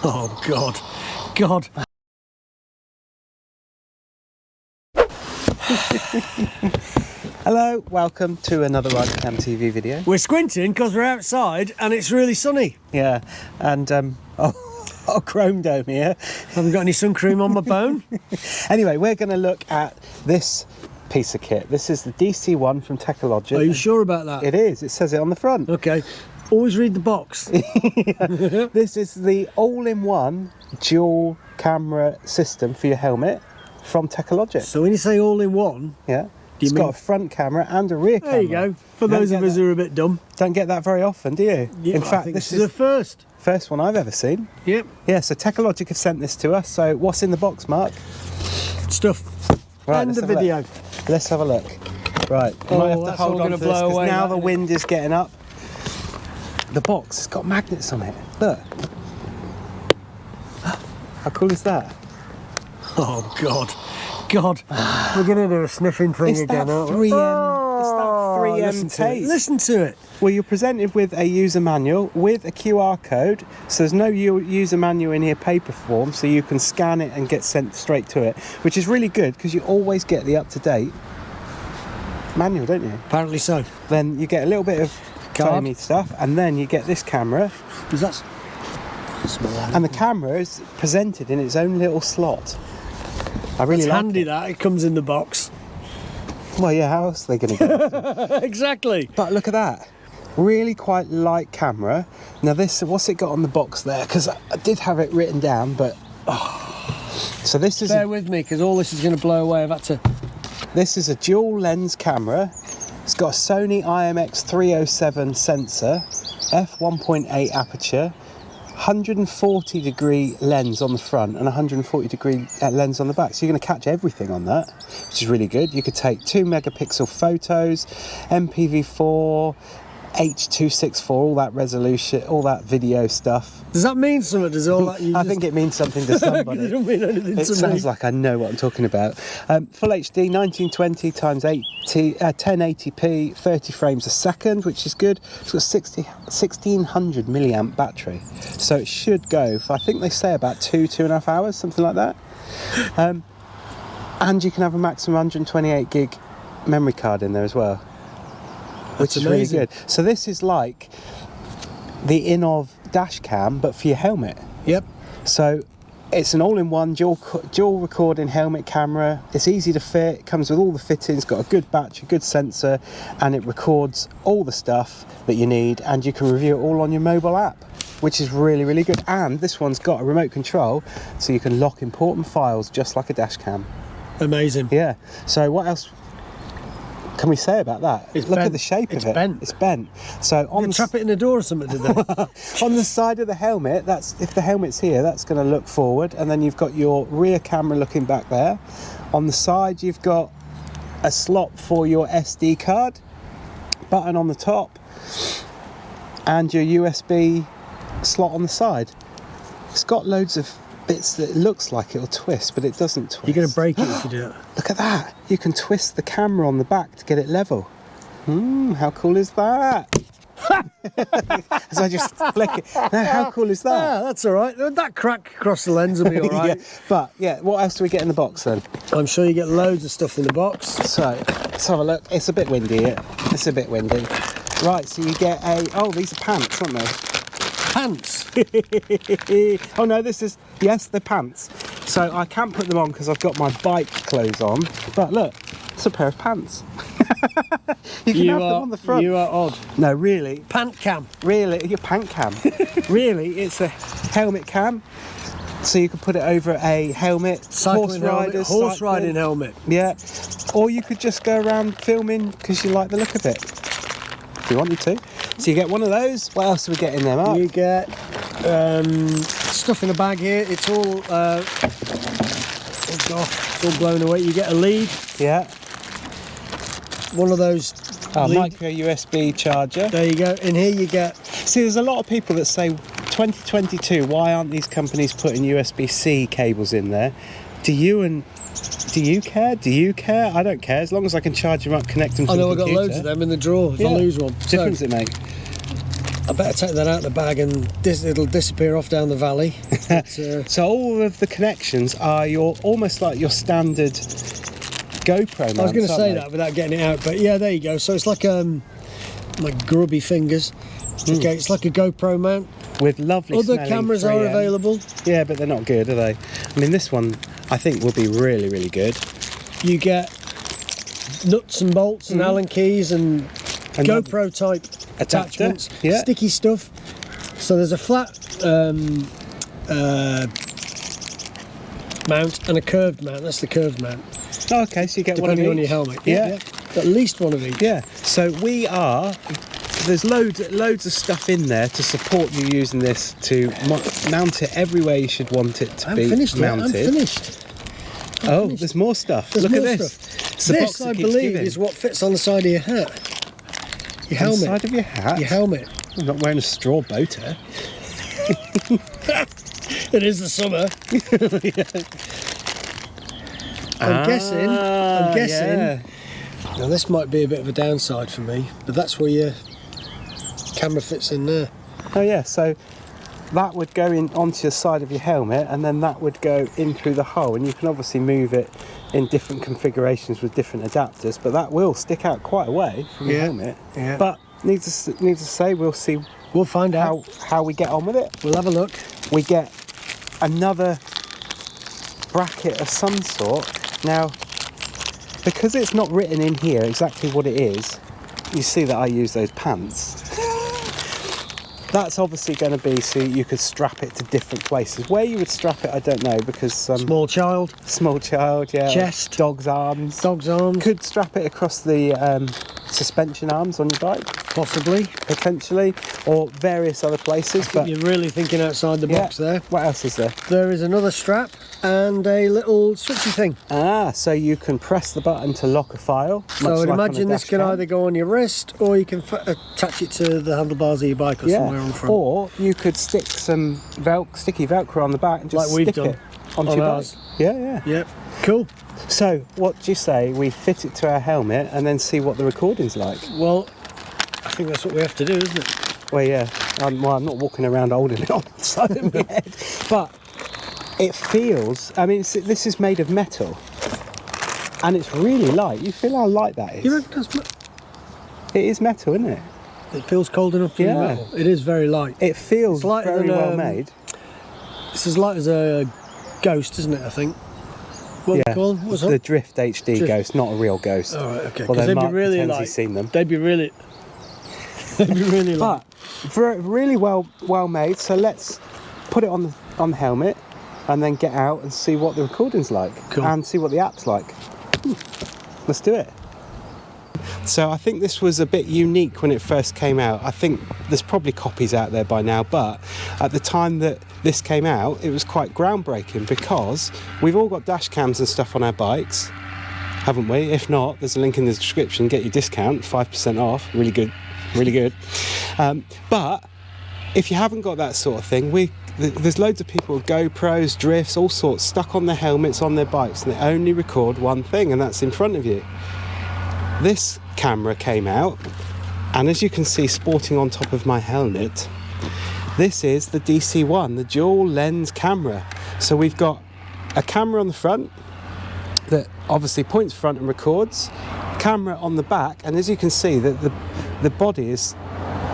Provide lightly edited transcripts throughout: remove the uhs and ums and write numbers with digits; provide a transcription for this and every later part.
Oh, God. God. Hello, welcome to another RiderCamTV video. We're squinting because we're outside and it's really sunny. Yeah, and Chrome Dome here. Haven't got any sun cream on my bone. Anyway, we're going to look at this piece of kit. This is the DC1 from Techalogic. Are you sure about that? It is. It says it on the front. Okay. Always read the box. Yeah. This is the all-in-one dual camera system for your helmet from Techalogic. So when you say all-in-one, Yeah. It's got a front camera and a rear camera. there you go. For those of us who are a bit dumb. Don't get that very often, do you? Yeah, In I fact, think this is the first. first one I've ever seen. Yep. Yeah, so Techalogic have sent this to us. So what's in the box, Mark? Stuff. Right, End let's the have a video. look. Let's have a look. Right, you Oh, might have to that's hold all on gonna to this blow because away, now that, the isn't wind is getting up. The box has got magnets on it. Look. How cool is that? Oh, God. God. We're going to do a sniffing thing It's again, that aren't we? 3M, it's that 3M listen to it. taste. Listen to it. Well, you're presented with a user manual with a QR code. So there's no user manual in here paper form, so you can scan it and get sent straight to it, which is really good because you always get the up-to-date manual, don't you? Apparently so. Then you get a little bit of Card. foamy stuff, and then you get this camera, Does that smell like and the camera is presented in its own little slot. I really It's like handy it. that. It comes in the box. Well, yeah, how else are they going to get it? Exactly. But look at that. Really quite light camera. Now this, what's it got on the box there? Because I did have it written down, but... So this is Bear with me because all this is going to blow away. I've had to... This is a dual lens camera. It's got a Sony IMX307 sensor, f1.8 aperture, 140 degree lens on the front and 140 degree lens on the back. So you're going to catch everything on that, which is really good. You could take 2 megapixel photos, MPV4, H.264, all that resolution, all that video stuff. Does that mean something? Does all that? I think it means something to somebody. It don't mean anything It to me. sounds like I know what I'm talking about. Full HD 1920 times 1080p, 30 frames a second, which is good. It's got 1600 milliamp battery, so it should go for, I think they say about 2.5 hours, something like that. And you can have a maximum 128 gig memory card in there as well, which is amazing. really good. So this is like the Innovv dash cam, but for your helmet. Yep. So it's an all-in-one dual recording helmet camera. It's easy to fit, it comes with all the fittings, got a good battery, good sensor, and it records all the stuff that you need, and you can review it all on your mobile app, which is really, really good. And this one's got a remote control, so you can lock important files just like a dash cam. Amazing. Yeah. So what else can we say about that? It's Look bent. at the shape It's of it. bent. It's bent. So on You the trap it in the door or something, did they? on the side of the helmet, that's, if the helmet's here, that's going to look forward, and then you've got your rear camera looking back there. On the side, you've got a slot for your SD card, button on the top, and your USB slot on the side. It's got loads of bits that looks like it'll twist, but it doesn't twist. You're going to break it if you do it. Look at that. You can twist the camera on the back to get it level. How cool is that? As I just flick it. Now, how cool is that? Yeah, that's all right. That crack across the lens will be all right. Yeah. But, yeah, what else do we get in the box then? I'm sure you get loads of stuff in the box. So, let's have a look. It's a bit windy here. It's a bit windy. Right, so you get a... Oh, these are pants, aren't they? Pants. Oh, no, this is... Yes, they're pants. So I can't put them on because I've got my bike clothes on. But look, it's a pair of pants. You can have them on the front. You are odd. No, really. Pant cam. Really, your pant cam. Really, it's a helmet cam. So you could put it over a helmet, Cycling riders, horse cycling. riding helmet. Yeah. Or you could just go around filming because you like the look of it, if you wanted to. So you get one of those. What else do we get in there, Mark? You get stuff in a bag here. It's all oh god, it's all blown away. You get a lead. Yeah. One of those. Micro USB charger. There you go. In here you get. See, there's a lot of people that say 2022, why aren't these companies putting USB-C cables in there? Do you care? Do you care? I don't care, as long as I can charge them up, connect them to I the know I've computer. got loads of them in the drawer if I lose one. What difference it make? I better take that out of the bag and it'll disappear off down the valley. But, so all of the connections are almost like your standard GoPro mounts. I was going to say they? that without getting it out, but yeah, there you go. So it's like my grubby fingers. Okay, it's like a GoPro mount. With lovely Other smelling cameras 3M. are available. Yeah, but they're not good, are they? I mean, this one I think will be really, really good. You get nuts and bolts and Allen keys and GoPro type attachments, sticky stuff. So there's a flat mount and a curved mount. That's the curved mount. Oh, okay, so you get one of each. Depending on your helmet. Yeah. At least one of each. Yeah. So there's loads of stuff in there to support you using this to mount it everywhere you should want it to be mounted. I'm finished. There's more stuff. There's Look more at this. Stuff. This, I believe, is what fits on the side of your hat. Your helmet. On the side of your hat? Your helmet. I'm not wearing a straw boat hair. It is the summer. I'm guessing. Yeah. Now this might be a bit of a downside for me, but that's where your camera fits in there. Oh yeah, so that would go in onto your side of your helmet, and then that would go in through the hole, and you can obviously move it in different configurations with different adapters, but that will stick out quite a way from your helmet. Yeah. But needless to say, we'll find out how we get on with it. We'll have a look. We get another bracket of some sort. Now, because it's not written in here exactly what it is, you see that I use those pants. That's obviously going to be so you could strap it to different places. Where you would strap it, I don't know, because small child, yeah, chest, dog's arms, could strap it across the suspension arms on your bike, possibly, potentially, or various other places. But you're really thinking outside the box there. What else is there? There is another strap and a little switchy thing. So you can press the button to lock a file. So I'd imagine this can either go on your wrist, or you can attach it to the handlebars of your bike or somewhere on the front. Or you could stick some sticky Velcro on the back and just stick it onto your bike. Yeah. Cool. So what do you say we fit it to our helmet and then see what the recording's like? Well, I think that's what we have to do, isn't it? Well, yeah. I'm not walking around holding it on the side of my head, but it feels. I mean, this is made of metal, and it's really light. You feel how light that is? You reckon that's it is metal, isn't it? It feels cold enough to be metal. It is very light. It feels very well made. It's as light as a Ghost, isn't it? I think. What they call them? What's the Drift HD Ghost, not a real Ghost. All right, okay. Although they'd Mark be really Mackenzie's light. seen them. They'd be really light. But really well made. So let's put it on the helmet, and then get out and see what the recording's like, and see what the app's like. Let's do it. So I think this was a bit unique when it first came out. I think there's probably copies out there by now, but at the time that this came out, it was quite groundbreaking, because we've all got dash cams and stuff on our bikes, haven't we? If not, there's a link in the description. Get your discount, 5% off. Really good. But if you haven't got that sort of thing, there's loads of people with GoPros, drifts, all sorts, stuck on their helmets on their bikes, and they only record one thing, and that's in front of you. This camera came out, and as you can see sporting on top of my helmet, this is the DC1, the dual lens camera. So we've got a camera on the front that obviously points front and records, camera on the back, and as you can see that the body is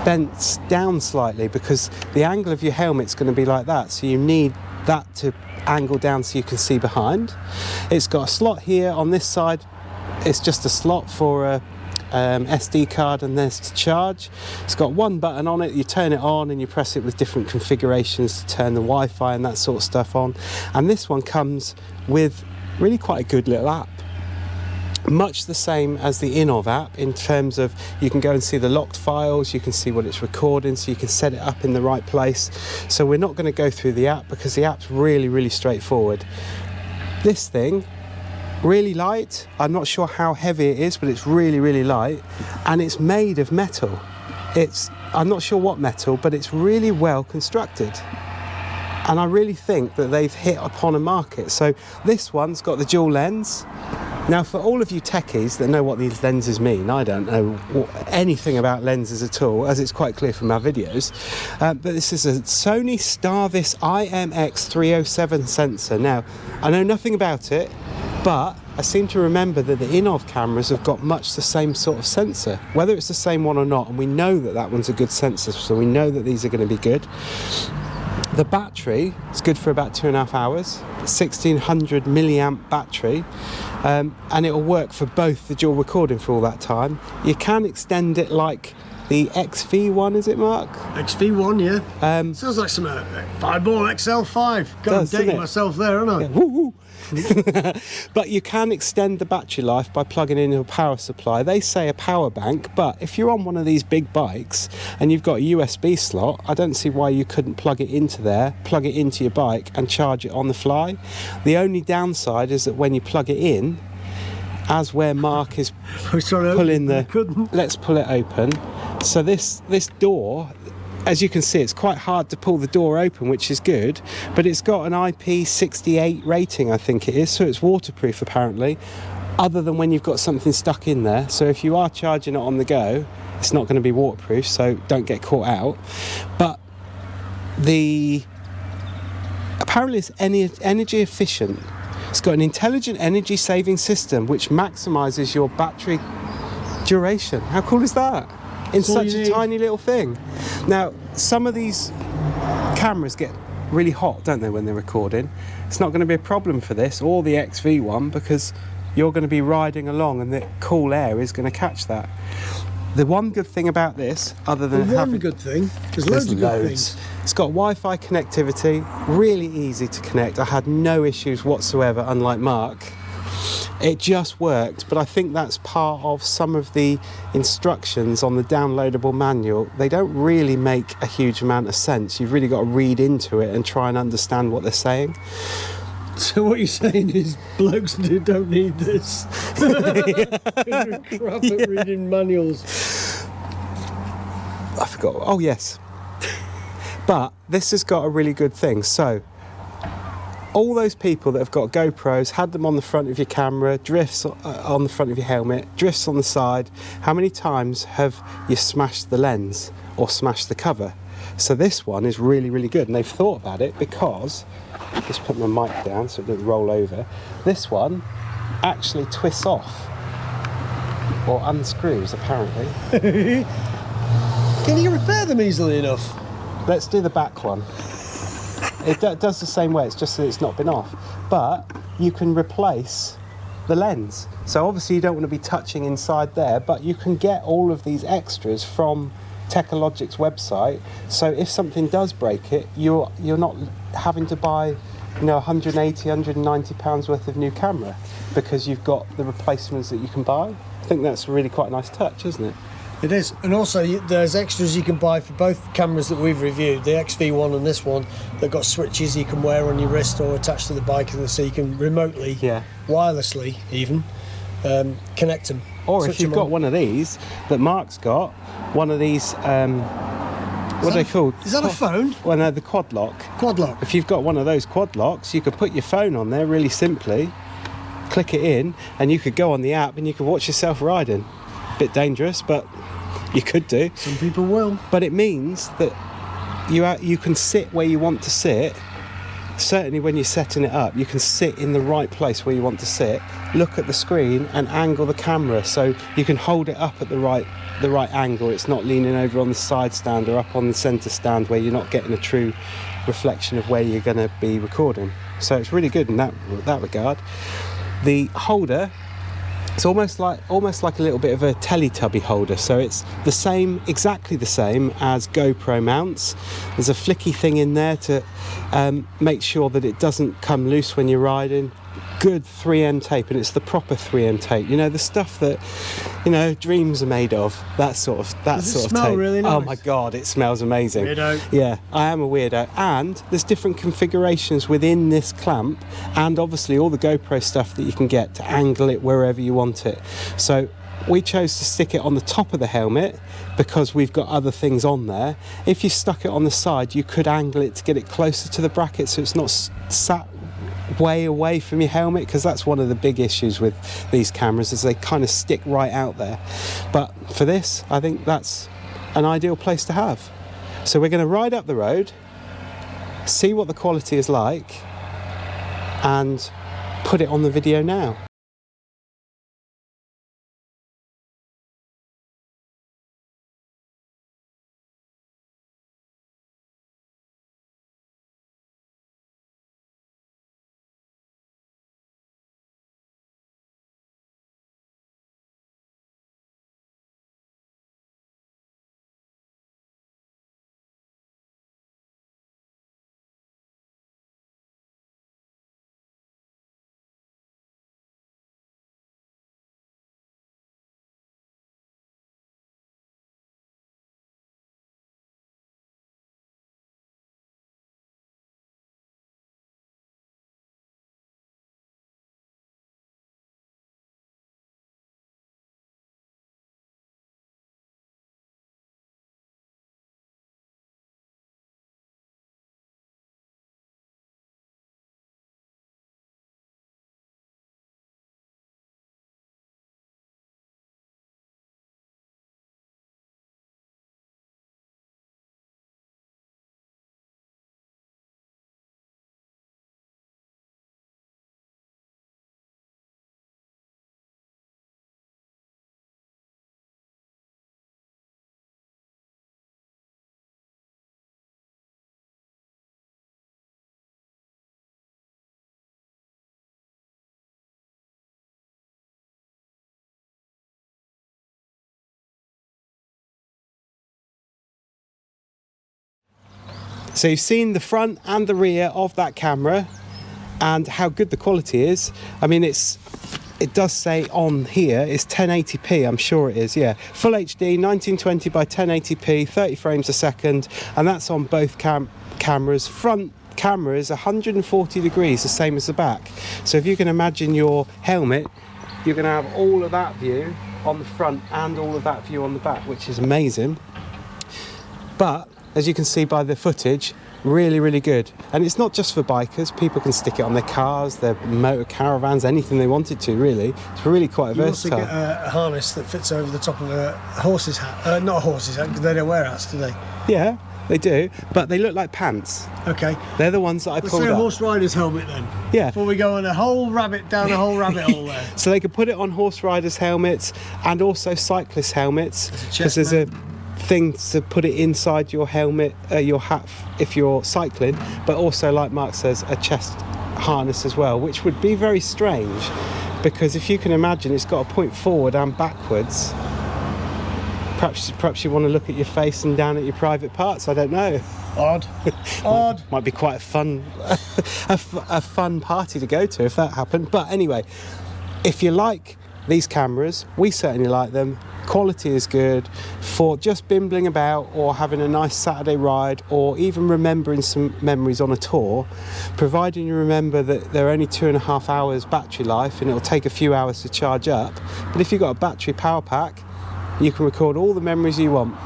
bent down slightly because the angle of your helmet's going to be like that, so you need that to angle down so you can see behind. It's got a slot here on this side. It's just a slot for a SD card, and there's to charge. It's got one button on it. You turn it on and you press it with different configurations to turn the Wi-Fi and that sort of stuff on. And this one comes with really quite a good little app, much the same as the Innovv app, in terms of you can go and see the locked files, you can see what it's recording, so you can set it up in the right place. So we're not going to go through the app because the app's really straightforward. This thing, really light. I'm not sure how heavy it is, but it's really light, and it's made of metal. I'm not sure what metal, but it's really well constructed, and I really think that they've hit upon a market. So this one's got the dual lens. Now, for all of you techies that know what these lenses mean, I don't know anything about lenses at all, as it's quite clear from our videos, but this is a Sony Starvis IMX307 sensor. Now, I know nothing about it, but I seem to remember that the Innovv cameras have got much the same sort of sensor, whether it's the same one or not, and we know that that one's a good sensor, so we know that these are going to be good. The battery is good for about 2.5 hours, 1600 milliamp battery, and it will work for both the dual recording for all that time. You can extend it like the XV1, is it, Mark? XV1, yeah. Sounds like some Fireball XL5. God, I'm dating myself there, aren't I? Yeah, woo woo. But you can extend the battery life by plugging in a power supply. They say a power bank, but if you're on one of these big bikes and you've got a USB slot, I don't see why you couldn't plug it into there, plug it into your bike and charge it on the fly. The only downside is that when you plug it in, as where Mark is pulling let's pull it open. So this door, as you can see, it's quite hard to pull the door open, which is good, but it's got an IP68 rating, I think it is, so it's waterproof apparently, other than when you've got something stuck in there. So if you are charging it on the go, it's not going to be waterproof, so don't get caught out. But apparently it's energy efficient. It's got an intelligent energy saving system which maximises your battery duration. How cool is that? In such a tiny little thing. Now, some of these cameras get really hot, don't they, when they're recording? It's not going to be a problem for this or the XV1, because you're going to be riding along and the cool air is going to catch that. The one good thing about this, other than having... good thing? There's loads of good things. It's got Wi-Fi connectivity, really easy to connect. I had no issues whatsoever, unlike Mark. It just worked, but I think that's part of some of the instructions on the downloadable manual. They don't really make a huge amount of sense. You've really got to read into it and try and understand what they're saying. So what you're saying is blokes who don't need this. Crap at reading manuals. I forgot. Oh, yes. But this has got a really good thing. So all those people that have got GoPros, had them on the front of your camera, drifts on the front of your helmet, drifts on the side, how many times have you smashed the lens or smashed the cover? So this one is really, really good, and they've thought about it because, just put my mic down so it doesn't roll over, this one actually twists off, or unscrews apparently. Can you repair them easily enough? Let's do the back one. It does the same way, it's just that it's not been off. But you can replace the lens. So obviously you don't want to be touching inside there, but you can get all of these extras from Techalogic's website. So if something does break it, you're not having to buy, 180, 190 pounds worth of new camera, because you've got the replacements that you can buy. I think that's really quite a nice touch, isn't it? It is, and also there's extras you can buy for both cameras that we've reviewed, the XV1 and this one. They've got switches you can wear on your wrist or attach to the bike, so you can remotely, wirelessly even, connect them. Or if you've got one of these that Mark's got, one of these, what are they called? Is that a phone? Well, no, the quad lock. Quad lock. If you've got one of those quad locks, you could put your phone on there really simply, click it in, and you could go on the app and you could watch yourself riding. Bit dangerous, but you could do. Some people will. But it means that you can sit where you want to sit. Certainly when you're setting it up, you can sit in the right place where you want to sit, look at the screen and angle the camera so you can hold it up at the right angle. It's not leaning over on the side stand or up on the centre stand where you're not getting a true reflection of where you're going to be recording. So it's really good in that regard. The holder, it's almost like a little bit of a Teletubby holder, so it's exactly the same as GoPro mounts. There's a flicky thing in there to make sure that it doesn't come loose when you're riding. Good 3M tape, and it's the proper 3M tape. The stuff that dreams are made of. That sort of Does it smell tape. really nice? Oh my god, it smells amazing. Weirdo. Yeah, I am a weirdo. And there's different configurations within this clamp, and obviously all the GoPro stuff that you can get to angle it wherever you want it. So we chose to stick it on the top of the helmet because we've got other things on there. If you stuck it on the side, you could angle it to get it closer to the bracket so it's not sat way away from your helmet, because that's one of the big issues with these cameras, is they kind of stick right out there. But for this, I think that's an ideal place to have. So we're going to ride up the road, see what the quality is like, and put it on the video now. So you've seen the front and the rear of that camera and how good the quality is. I mean, it does say on here it's 1080p, I'm sure it is, yeah. Full HD, 1920 by 1080p, 30 frames a second, and that's on both cameras. Front camera is 140 degrees, the same as the back. So if you can imagine your helmet, you're going to have all of that view on the front and all of that view on the back, which is amazing. But as you can see by the footage, really, really good. And it's not just for bikers. People can stick it on their cars, their motor caravans, anything they wanted to, really. It's really quite versatile. You also get a harness that fits over the top of a horse's hat. Not a horse's hat, because they don't wear hats, do they? Yeah, they do, but they look like pants. Okay. They're the ones that I pulled up. Let's say a horse rider's helmet then. Yeah. Before we go on a whole rabbit down a whole rabbit hole there. So they could put it on horse riders' helmets and also cyclist helmets, because there's a thing to put it inside your helmet, your hat if you're cycling, but also, like Mark says, a chest harness as well, which would be very strange, because if you can imagine, it's got a point forward and backwards. Perhaps you want to look at your face and down at your private parts. I don't know. Odd. Odd. Might be quite a fun a fun party to go to if that happened. But anyway, if you like these cameras, we certainly like them. Quality is good for just bimbling about or having a nice Saturday ride, or even remembering some memories on a tour, providing you remember that they're only 2.5 hours battery life and it'll take a few hours to charge up. But if you've got a battery power pack, you can record all the memories you want.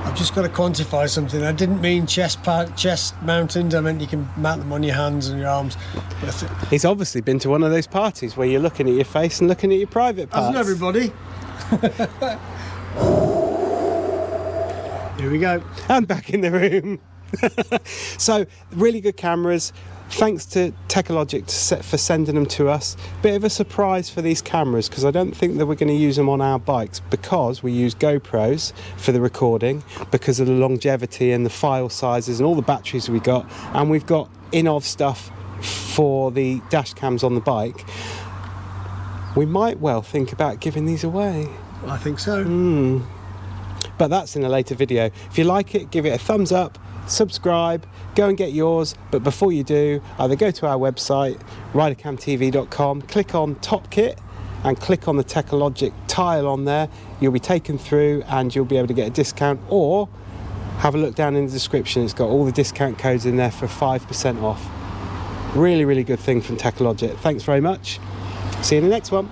I've just got to quantify something. I didn't mean chest mounted. I meant you can mount them on your hands and your arms. He's obviously been to one of those parties where you're looking at your face and looking at your private parts. Hasn't everybody? Here we go. And back in the room. So, really good cameras. Thanks to Techalogic for sending them to us. Bit of a surprise for these cameras, because I don't think that we're going to use them on our bikes, because we use GoPros for the recording, because of the longevity and the file sizes and all the batteries we got, and we've got Innovv stuff for the dash cams on the bike. We might well think about giving these away. I think so. But that's in a later video. If you like it, give it a thumbs up, subscribe, go and get yours. But before you do, either go to our website, RiderCamTV.com, click on Top Kit and click on the Techalogic tile on there. You'll be taken through and you'll be able to get a discount, or have a look down in the description. It's got all the discount codes in there for 5% off. Really, really good thing from Techalogic. Thanks very much. See you in the next one.